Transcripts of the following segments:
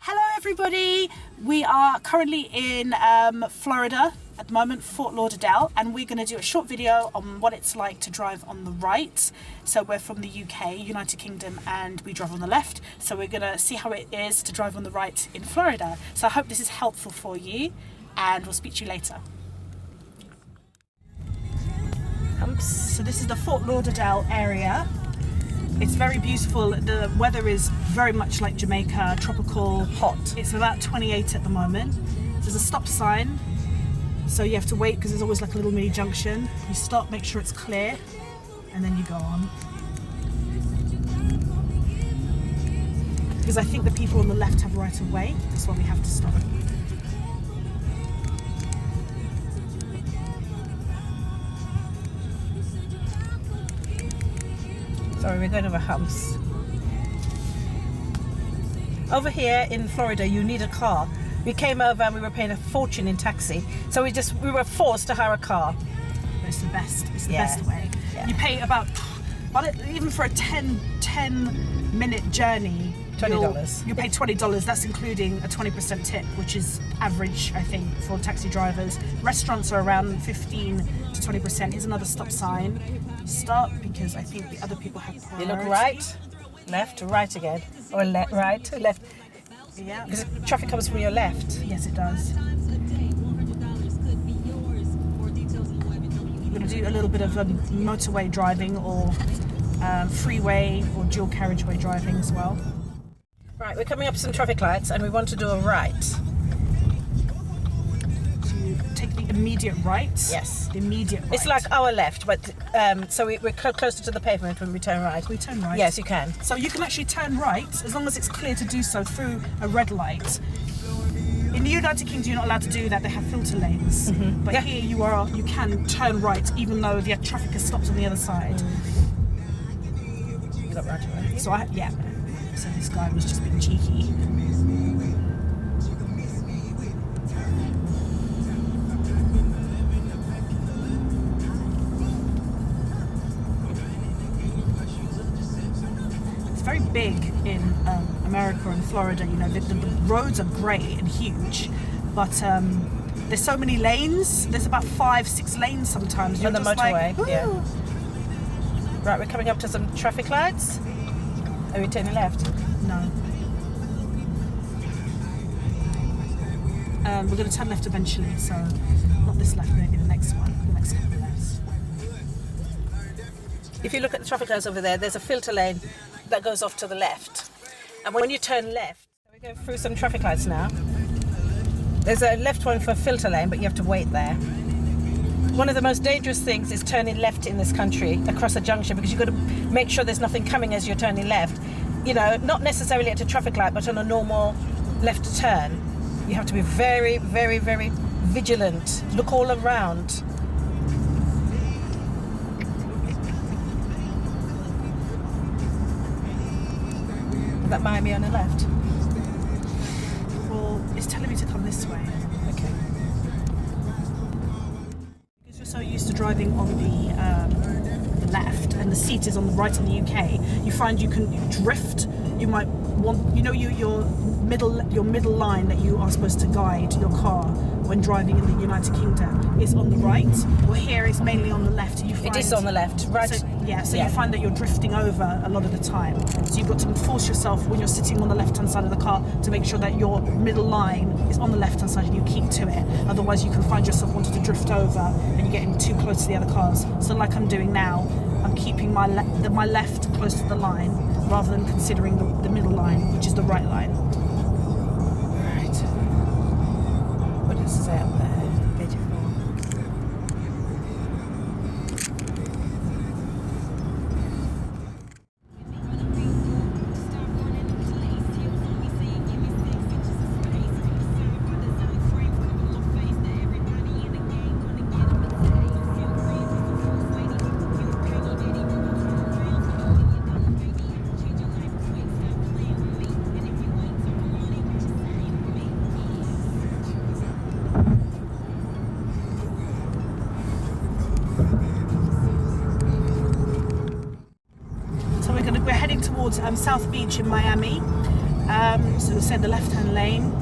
Hello everybody, we are currently in Florida at the moment, Fort Lauderdale, and we're going to do a short video on what it's like to drive on the right. So we're from the UK, United Kingdom, and we drive on the left, so we're going to see how it is to drive on the right in Florida. So I hope this is helpful for you, and we'll speak to you later. So this is the Fort Lauderdale area. It's very beautiful. The weather is very much like Jamaica, tropical, hot. It's about 28 at the moment. There's a stop sign, so you have to wait because there's always like a little mini junction. You stop, make sure it's clear, and then you go on. Because I think the people on the left have right of way, that's why we have to stop. Sorry, we're going over humps. Over here in Florida, you need a car. We came over and we were paying a fortune in taxi, so we were forced to hire a car. But it's the best. It's the best way. Yeah. You pay about even for a 10-minute journey. $20. You pay $20. That's including a 20% tip, which is average, I think, for taxi drivers. Restaurants are around 15 to 20%. Here's another stop sign. Stop because I think the other people have priority. You look right, left, right again, or right, left. Yeah. Because traffic comes from your left. Yes, it does. We're going to do a little bit of motorway driving or freeway or dual carriageway driving as well. Right, we're coming up some traffic lights and we want to do a right. Take the immediate right. Yes. The immediate right. It's like our left, but so we're closer to the pavement when we turn right. We turn right? Yes, you can. So you can actually turn right as long as it's clear to do so through a red light. In the United Kingdom, you're not allowed to do that. They have filter lanes. Mm-hmm. But here you can turn right even though the traffic has stopped on the other side. You got right away. So So this guy was just being cheeky. Very big in America and Florida. You know, the roads are great and huge, but there's so many lanes. There's about 5-6 lanes sometimes. On the motorway, like, yeah. Right, we're coming up to some traffic lights. Are we turning left? No. We're going to turn left eventually, so not this left, maybe the next one, the next couple of lefts. If you look at the traffic lights over there, there's a filter lane that goes off to the left. And when you turn left, we're going through some traffic lights now. There's a left one for filter lane, but you have to wait there. One of the most dangerous things is turning left in this country across a junction, because you've got to make sure there's nothing coming as you're turning left. You know, not necessarily at a traffic light, but on a normal left turn. You have to be very, very, very vigilant. Look all around. That Miami on the left. Well, it's telling me to come this way. Okay. Because you're so used to driving on the left and the seat is on the right in the UK, you find you can drift. You might want, you know, your middle line that you are supposed to guide your car when driving in the United Kingdom is on the right. Well, here it's mainly on the left. It is on the left, right? So you find that you're drifting over a lot of the time. So you've got to force yourself when you're sitting on the left-hand side of the car to make sure that your middle line is on the left-hand side and you keep to it. Otherwise, you can find yourself wanting to drift over and you're getting too close to the other cars. So like I'm doing now, I'm keeping my left close to the line rather than considering the middle line, which is the right line. Right. What does it say up there? South Beach in Miami. So we'll stay in the left-hand lane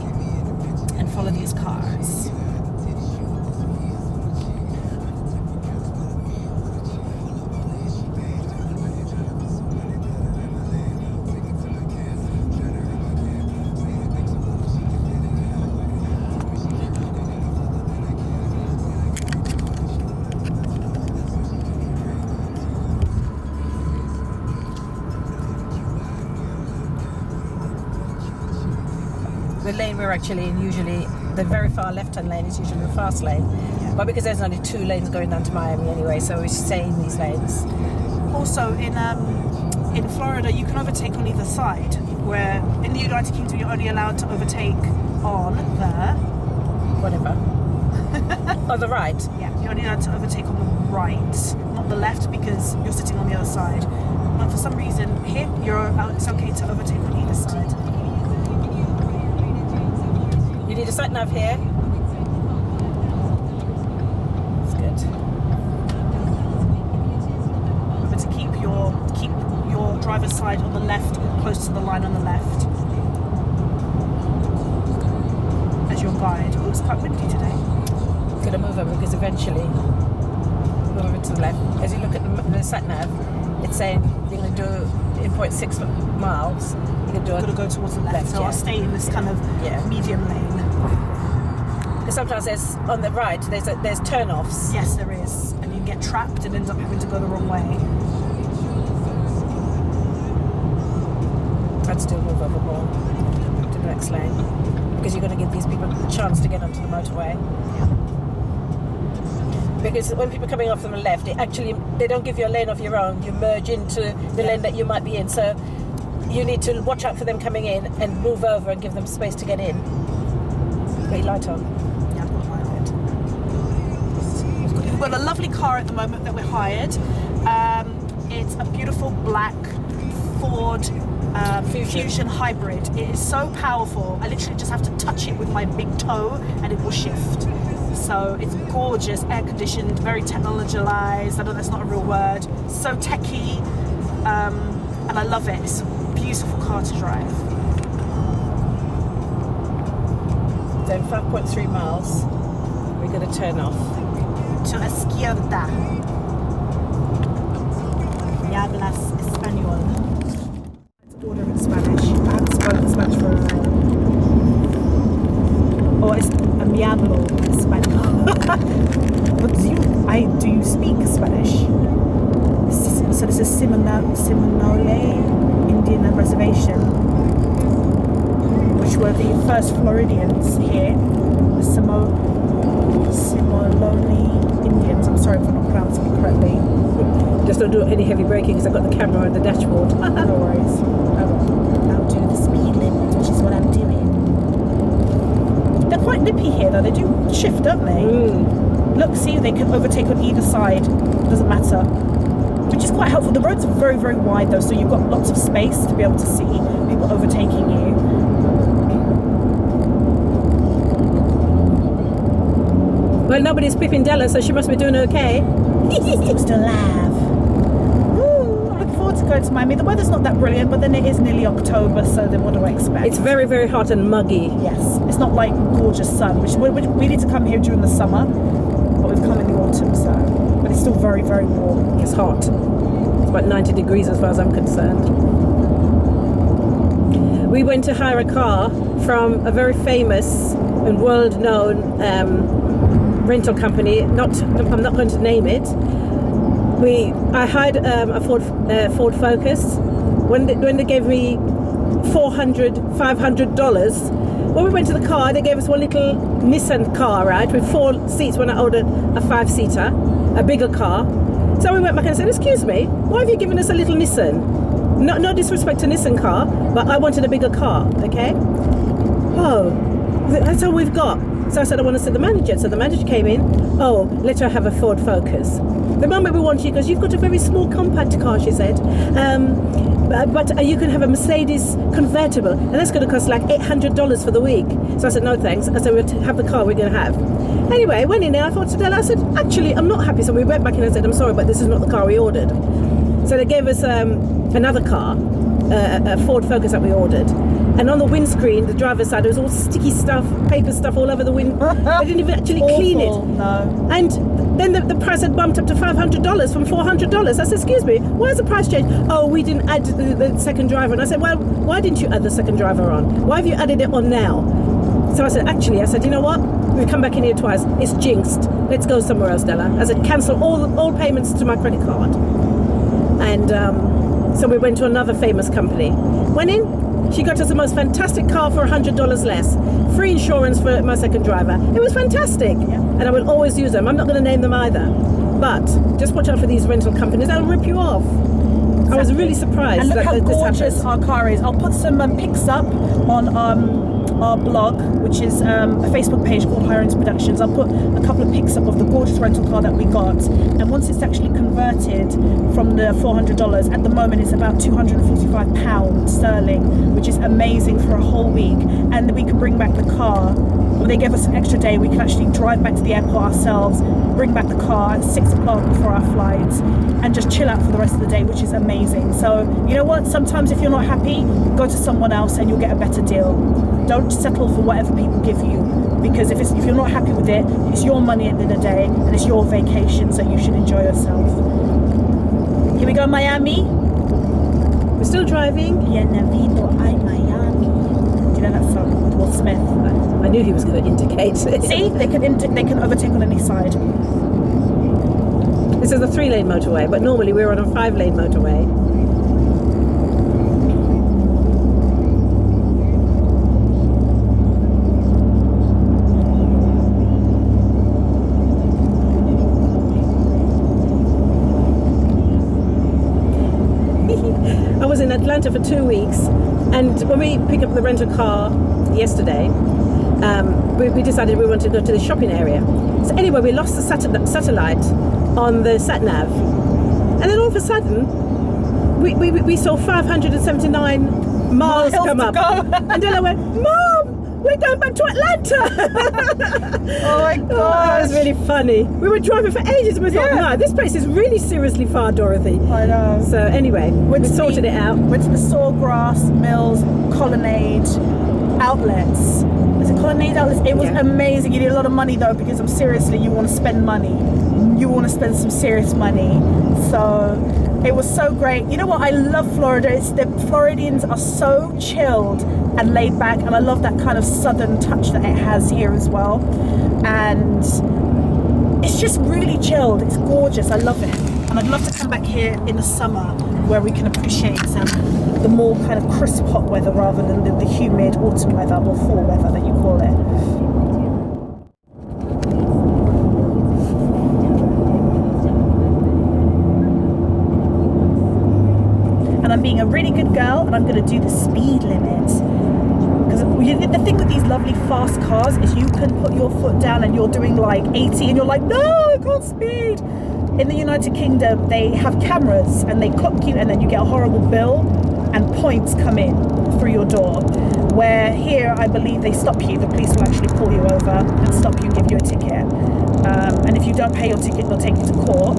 and follow these cars. The lane we're actually in, usually the very far left-hand lane is usually the fast lane, but because there's only 2 lanes going down to Miami anyway, so we stay in these lanes. Also in Florida you can overtake on either side, where in the United Kingdom you're only allowed to overtake on the Whatever. On the right. yeah, you're only allowed to overtake on the right, not the left, because you're sitting on the other side. But for some reason here it's okay to overtake on either side. You need a sat nav here. That's good. Remember to keep your driver's side on the left, close to the line on the left, as your guide. Oh, it's quite windy today. I'm going to move over because eventually move over to the left. As you look at the sat nav, it's saying you're going to do in 0.6 miles. You're going to Go towards the left, so yeah. I'll stay in this kind of medium lane. Because sometimes there's on the right there's turn-offs. Yes, there is, and you get trapped and end up having to go the wrong way. I'd still move over more to the next lane because you're going to give these people a chance to get onto the motorway. Because when people are coming off from the left, they don't give you a lane of your own. You merge into the lane that you might be in. So you need to watch out for them coming in and move over and give them space to get in. Got your light on? Yeah, I've got my light. We've got a lovely car at the moment that we're hired. It's a beautiful black Ford Fusion hybrid. It is so powerful. I literally just have to touch it with my big toe and it will shift. So it's gorgeous, air conditioned, very technologized. I know that's not a real word. So techy, and I love it. It's a beautiful car to drive. Then 5.3 miles, we're going to turn off. To izquierda. Y hablas español. Let's order in Spanish. I haven't spoken Spanish for me hablo español. But do you speak Spanish? So this is Seminole Indian Reservation, which were the first Floridians here, the Seminole Indians. I'm sorry if I'm not pronouncing it correctly. Just don't do any heavy braking because I've got the camera on the dashboard. No worries. I'll do the speed limit, which is what I'm doing. They're quite nippy here though, they do shift, don't they? Look, see, they can overtake on either side, doesn't matter. Which is quite helpful. The roads are very, very wide though, so you've got lots of space to be able to see people overtaking you. Well, nobody's peeping Della, so she must be doing okay. I'm still alive. Woo, I'm looking forward to going to Miami. The weather's not that brilliant, but then it is nearly October, so then what do I expect? It's very, very hot and muggy. Yes, it's not like gorgeous sun, which we need to come here during the summer, but we've come in the autumn, so. But it's still very, very warm. It's hot. It's about 90 degrees as far as I'm concerned. We went to hire a car from a very famous and world-known rental company. I'm not going to name it. I hired a Ford Focus. When they gave me $500, when we went to the car, they gave us one little Nissan car, right, with 4 seats when I ordered a 5-seater, a bigger car. So we went back and said, excuse me, why have you given us a little Nissan? No disrespect to Nissan car, but I wanted a bigger car, okay? Oh, that's all we've got. So I said, I want to see the manager. So the manager came in. Oh, let her have a Ford Focus. The moment we want you, because you've got a very small compact car, she said. But you can have a Mercedes convertible, and that's going to cost like $800 for the week. So I said, no thanks. I said, we'll have the car we're going to have. Anyway, I went in there. I thought to Della, I said, actually, I'm not happy. So we went back and I said, I'm sorry, but this is not the car we ordered. So they gave us another car, a Ford Focus that we ordered. And on the windscreen, the driver's side, there was all sticky stuff, paper stuff all over the wind. They didn't even actually clean it. No. And then the price had bumped up to $500 from $400. I said, excuse me, why has the price changed? Oh, we didn't add the second driver. And I said, well, why didn't you add the second driver on? Why have you added it on now? So I said, you know what? We've come back in here twice. It's jinxed. Let's go somewhere else, Della. I said, cancel all payments to my credit card. And so we went to another famous company. Went in, she got us the most fantastic car for $100 less. Free insurance for my second driver. It was fantastic. Yeah. And I will always use them. I'm not going to name them either. But just watch out for these rental companies. They'll rip you off. Exactly. I was really surprised. And look that how this gorgeous happened. our car is. I'll put some pics up on our blog, which is a Facebook page called Hirons Productions. I'll put a couple of pics up of the gorgeous rental car that we got. And once it's actually converted from the $400, at the moment it's about £245 sterling, which is amazing for a whole week. And we can bring back the car. Well, they gave us an extra day. We can actually drive back to the airport ourselves, bring back the car at 6 o'clock before our flight, and just chill out for the rest of the day, which is amazing. So, you know what? Sometimes if you're not happy, go to someone else and you'll get a better deal. Don't settle for whatever people give you, because if you're not happy with it, it's your money at the end of the day, and it's your vacation, so you should enjoy yourself. Here we go, Miami. We're still driving. Bienvenido a Miami. Do you know that song with Will Smith? I knew he was going to indicate. See, they can overtake on any side. This is a 3-lane motorway, but normally we're on a 5-lane motorway. I was in Atlanta for 2 weeks, and when we picked up the rental car yesterday, we decided we wanted to go to the shopping area. So anyway, we lost the satellite on the sat-nav, and then all of a sudden we saw 579 miles come up. And then I went, Mom, we're going back to Atlanta. Oh my Oh, god, that was really funny. We were driving for ages, and we thought, no, this place is really seriously far, Dorothy. I know. So anyway, we sorted it out. Went to the Sawgrass Mills Colonnade outlets. Is it Colonnade outlets? It was amazing. You need a lot of money though, because seriously, you want to spend money. You want to spend some serious money. So it was so great. You know what? I love Florida. The Floridians are so chilled and laid back, and I love that kind of southern touch that it has here as well. And it's just really chilled. It's gorgeous. I love it. And I'd love to come back here in the summer where we can appreciate the more kind of crisp hot weather rather than the humid autumn weather or fall weather that you call it. And I'm being a really good girl, and I'm going to do the speed limit. Because the thing with these lovely fast cars is you can put your foot down and you're doing like 80 and you're like, no, I can't speed. In the United Kingdom, they have cameras and they clock you, and then you get a horrible bill and points come in through your door. Where here, I believe they stop you. The police will actually pull you over and stop you and give you a ticket. And if you don't pay your ticket, they'll take you to court.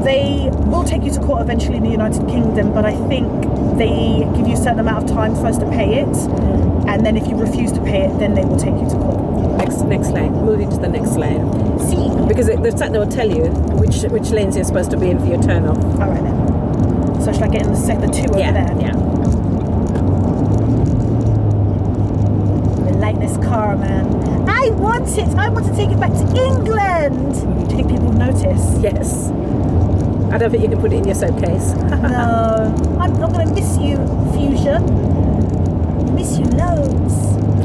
They will take you to court eventually in the United Kingdom, but I think they give you a certain amount of time first to pay it, and then if you refuse to pay it, then they will take you to court. Next lane. Moving to the next lane. See? Because the sat will tell you which lanes you're supposed to be in for your turn off. All right then. So should I get in the 2 over there? Yeah. I like this car, man. I want it. I want to take it back to England. Do you think people notice? Yes. I don't think you can put it in your suitcase. No. I'm going to miss you, Fuchsia. Miss you loads.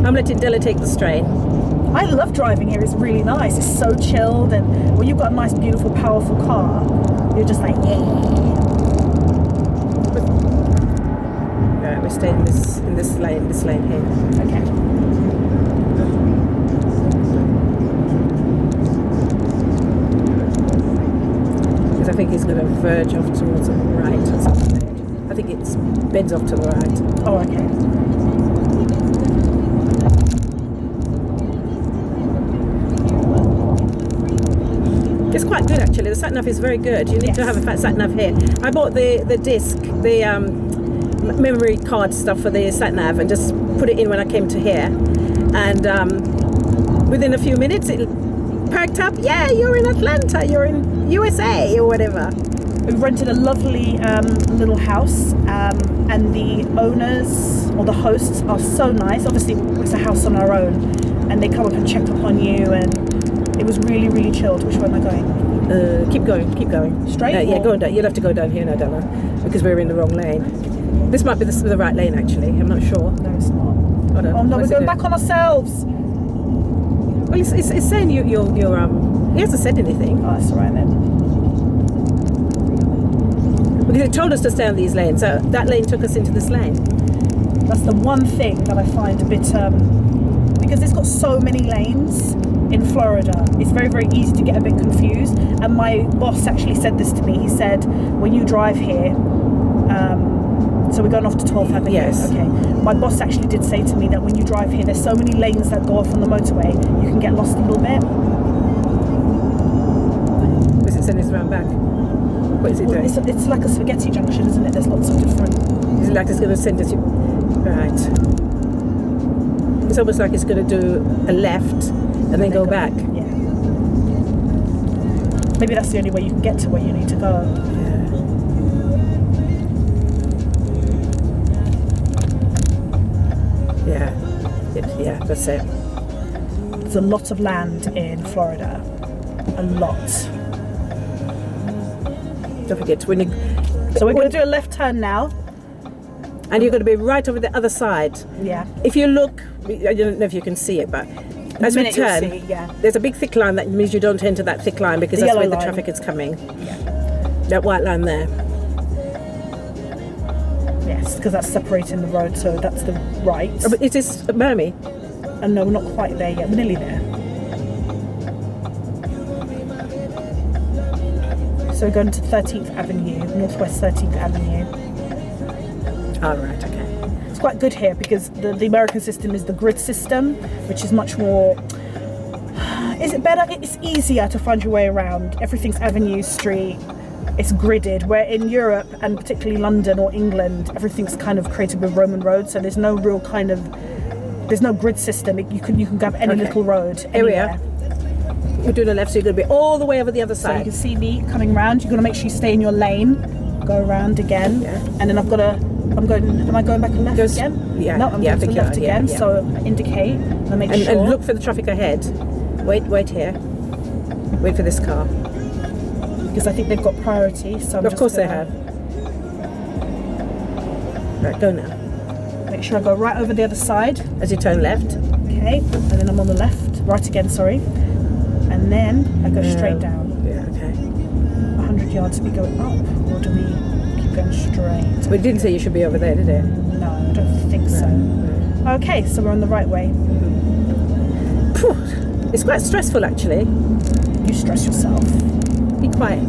I'm letting Della take the strain. I love driving here. It's really nice. It's so chilled, and when you've got a nice, beautiful, powerful car, you're just like, yeah. Alright, we're staying in this lane here. Okay. Because I think it's going to verge off towards the right at some stage. I think it bends off to the right. Oh, okay. It's quite good actually. The sat nav is very good. You need to have a fat sat nav here. I bought the disc, the memory card stuff for the sat nav and just put it in when I came to here, and within a few minutes it perked up. Yeah, you're in Atlanta. You're in USA or whatever. We've rented a lovely little house, and the owners or the hosts are so nice. Obviously, it's a house on our own, and they come up and check up on you, and it was really, really chilled. Which way am I going? Keep going. Straight? Yeah, go down. You'll have to go down here now, Donna, because we're in the wrong lane. This might be the right lane, actually. I'm not sure. No, it's not. Hold on. Oh no, we're What's it going doing? back on ourselves. Well, it's saying you're he hasn't said anything. Oh, that's all right then. Because it told us to stay on these lanes, so that lane took us into this lane. That's the one thing that I find a bit because it's got so many lanes in Florida. It's very, very easy to get a bit confused. And my boss actually said this to me. He said, when you drive here, so we're going off to 12th Avenue. Yes. Okay. My boss actually did say to me that when you drive here, there's so many lanes that go off on the motorway, you can get lost a little bit. Is it sending us around back? What is it doing? It's like a spaghetti junction, isn't it? There's lots of different. Is it like it's going to send us? Right. It's almost like it's going to do a left and then go back. Yeah. Maybe that's the only way you can get to where you need to go. Yeah, that's it. There's a lot of land in Florida. A lot. Don't forget when you. So we're going to do a left turn now. And you're going to be right over the other side. Yeah. If you look, I don't know if you can see it, but as we turn, see, yeah. there's a big thick line. That means you don't enter that thick line because The that's where yellow the line. traffic is coming. Yeah. That white line there. Yes, because that's separating the road, so that's the right. Oh, but it is Miami. And no, we're not quite there yet. We're nearly there. So we're going to 13th Avenue, Northwest 13th Avenue. Oh, right, okay. It's quite good here because the American system is the grid system, which is much more... Is it better? It's easier to find your way around. Everything's avenue, street. It's gridded, where in Europe, and particularly London or England, everything's kind of created with Roman roads, so there's no real kind of... There's no grid system. You can grab any little road. Here we anywhere. are. You're doing the left, so you're going to be all the way over the other So you side. can see me coming round. You're going to make sure you stay in your lane. Go around again. Yeah. And then am I going back left again? Yeah. No, I'm Yeah, I going to think you left are, yeah, again. yeah. So indicate and make sure. And look for the traffic ahead. Wait here. Wait for this car. Because I think they've got priority. So I'm Of just course they gonna have. Right, go now. Make sure I go right over the other side. As you turn left. Okay. And then I'm on the left. Right again, sorry. And then I go straight down. Yeah, okay. 100 yards, we go up. Or do we keep going straight? We didn't say you should be over there, did it? No, I don't think so. Okay, so we're on the right way. Phew. It's quite stressful, actually. You stress yourself. Be quiet.